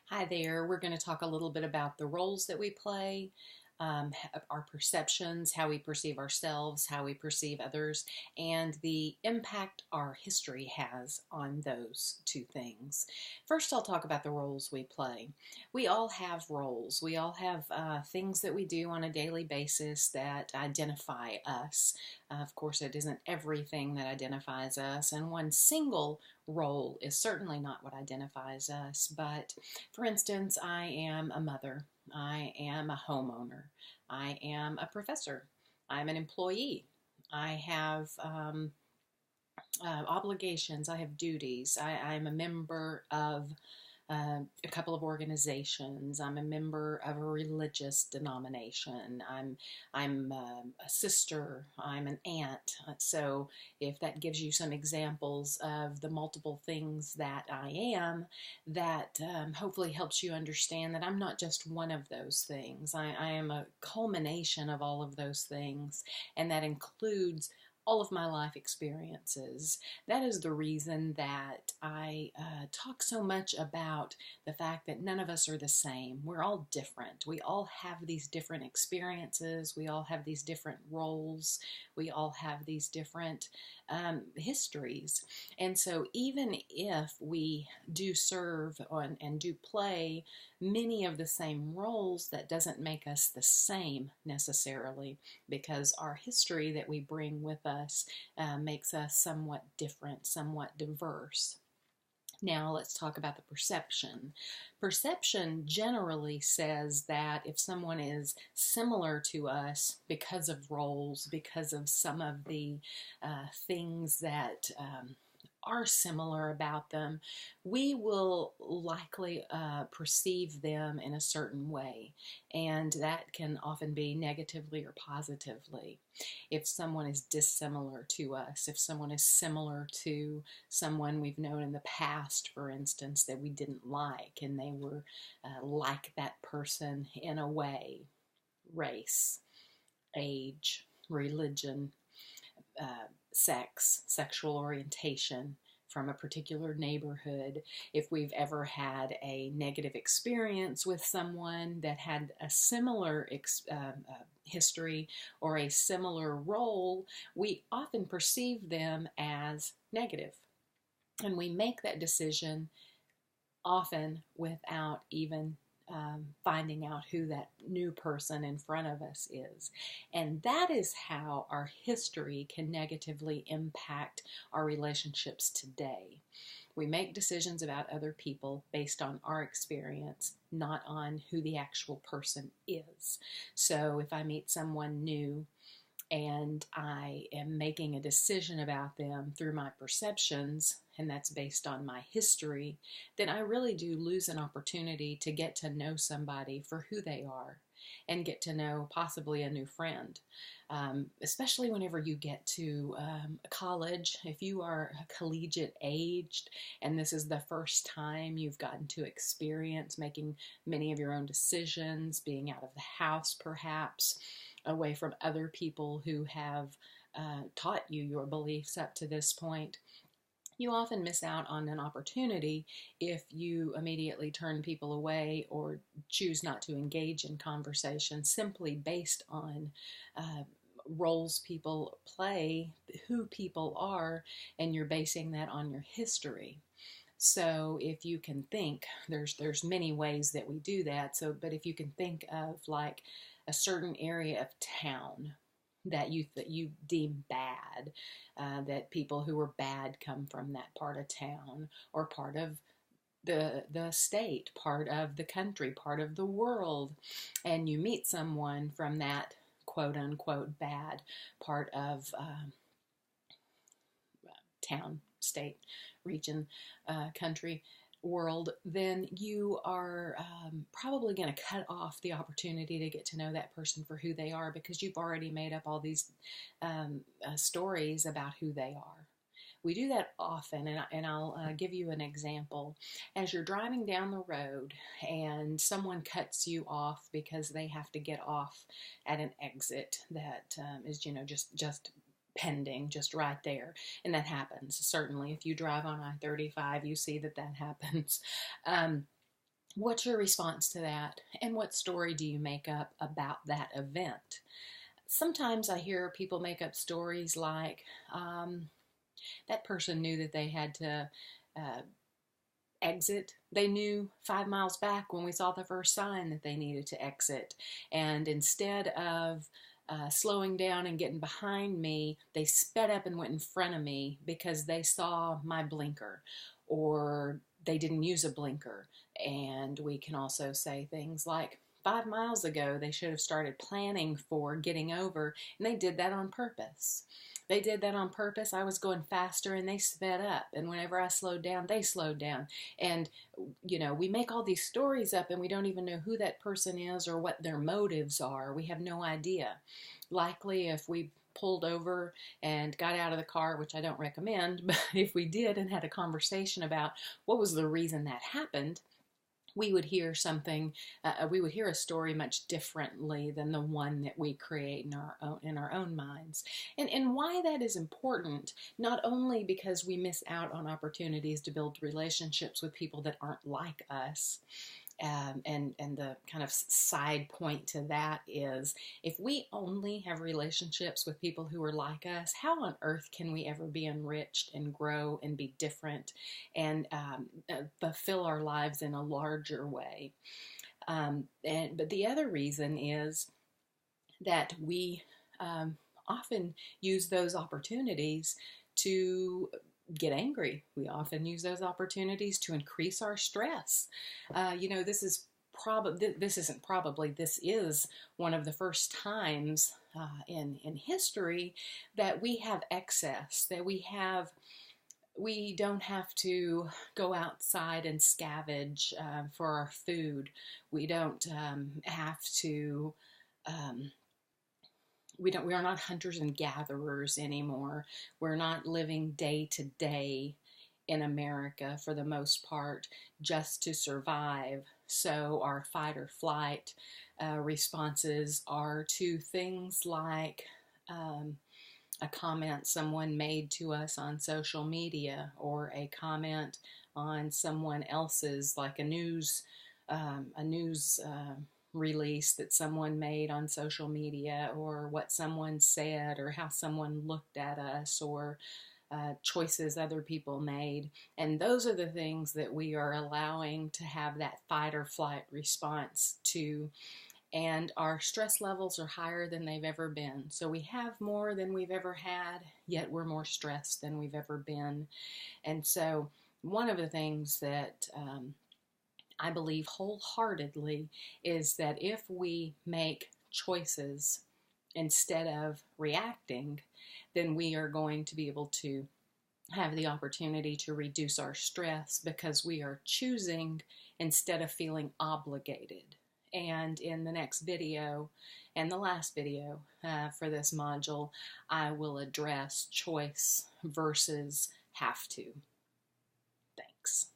Hi there. We're going to talk a little bit about the roles that we play, our perceptions, how we perceive ourselves, how we perceive others, and the impact our history has on those two things. First, I'll talk about the roles we play. We all have roles. We all have things that we do on a daily basis that identify us. Of course, it isn't everything that identifies us, and one single role is certainly not what identifies us. But for instance, I am a mother, I am a homeowner, I am a professor, I'm an employee, I have obligations, I have duties, I'm a member of a couple of organizations. I'm a member of a religious denomination. I'm a sister. I'm an aunt. So if that gives you some examples of the multiple things that I am, that hopefully helps you understand that I'm not just one of those things. I am a culmination of all of those things, and that includes all of my life experiences. That is the reason that I talk so much about the fact that none of us are the same. We're all different. We all have these different experiences. We all have these different roles. We all have these different histories. And so even if we do serve and do play many of the same roles, that doesn't make us the same necessarily, because our history that we bring with us makes us somewhat different, somewhat diverse. Now let's talk about the perception. Perception generally says that if someone is similar to us because of roles, because of some of the things that are similar about them, we will likely perceive them in a certain way, and that can often be negatively or positively. If someone is dissimilar to us, if someone is similar to someone we've known in the past, for instance, that we didn't like, and they were like that person in a way, race, age, religion, sex, sexual orientation, from a particular neighborhood, if we've ever had a negative experience with someone that had a similar history or a similar role, we often perceive them as negative. And we make that decision often without even finding out who that new person in front of us is. And that is how our history can negatively impact our relationships today. We make decisions about other people based on our experience, not on who the actual person is. So if I meet someone new and I am making a decision about them through my perceptions, and that's based on my history, then I really do lose an opportunity to get to know somebody for who they are and get to know possibly a new friend. Especially whenever you get to college, if you are collegiate aged and this is the first time you've gotten to experience making many of your own decisions, being out of the house perhaps, away from other people who have taught you your beliefs up to this point, you often miss out on an opportunity if you immediately turn people away or choose not to engage in conversation simply based on roles people play, who people are, and you're basing that on your history. So if you can think, there's many ways that we do that. So, but if you can think of like a certain area of town that you deem bad, that people who are bad come from that part of town or part of the state, part of the country, part of the world, and you meet someone from that quote unquote bad part of town, state, region, country, world, then you are probably going to cut off the opportunity to get to know that person for who they are, because you've already made up all these stories about who they are. We do that often, and I'll give you an example. As you're driving down the road and someone cuts you off because they have to get off at an exit that is, just pending, just right there. And that happens. Certainly, if you drive on I-35, you see that happens. What's your response to that? And what story do you make up about that event? Sometimes I hear people make up stories like, that person knew that they had to uh, exit. They knew 5 miles back when we saw the first sign that they needed to exit. And instead of slowing down and getting behind me, they sped up and went in front of me because they saw my blinker, or they didn't use a blinker. And we can also say things like, 5 miles ago, they should have started planning for getting over, and they did that on purpose. They did that on purpose. I was going faster and they sped up. And whenever I slowed down, they slowed down. And, we make all these stories up and we don't even know who that person is or what their motives are. We have no idea. Likely, if we pulled over and got out of the car, which I don't recommend, but if we did and had a conversation about what was the reason that happened, we would hear we would hear a story much differently than the one that we create in our own minds. And why that is important, not only because we miss out on opportunities to build relationships with people that aren't like us, and the kind of side point to that is, if we only have relationships with people who are like us, how on earth can we ever be enriched and grow and be different and fulfill our lives in a larger way? But the other reason is that we often use those opportunities to get angry. We often use those opportunities to increase our stress. This is this is one of the first times in history that we have excess, that we don't have to go outside and scavenge for our food. We don't have to we are not hunters and gatherers anymore. We're not living day to day in America for the most part just to survive. So our fight or flight responses are to things like a comment someone made to us on social media, or a comment on someone else's, like a news release that someone made on social media, or what someone said, or how someone looked at us, or choices other people made. And those are the things that we are allowing to have that fight or flight response to. And our stress levels are higher than they've ever been. So we have more than we've ever had, yet we're more stressed than we've ever been. And so one of the things that I believe wholeheartedly is that if we make choices instead of reacting, then we are going to be able to have the opportunity to reduce our stress, because we are choosing instead of feeling obligated. And in the next video, and the last video for this module, I will address choice versus have to. Thanks.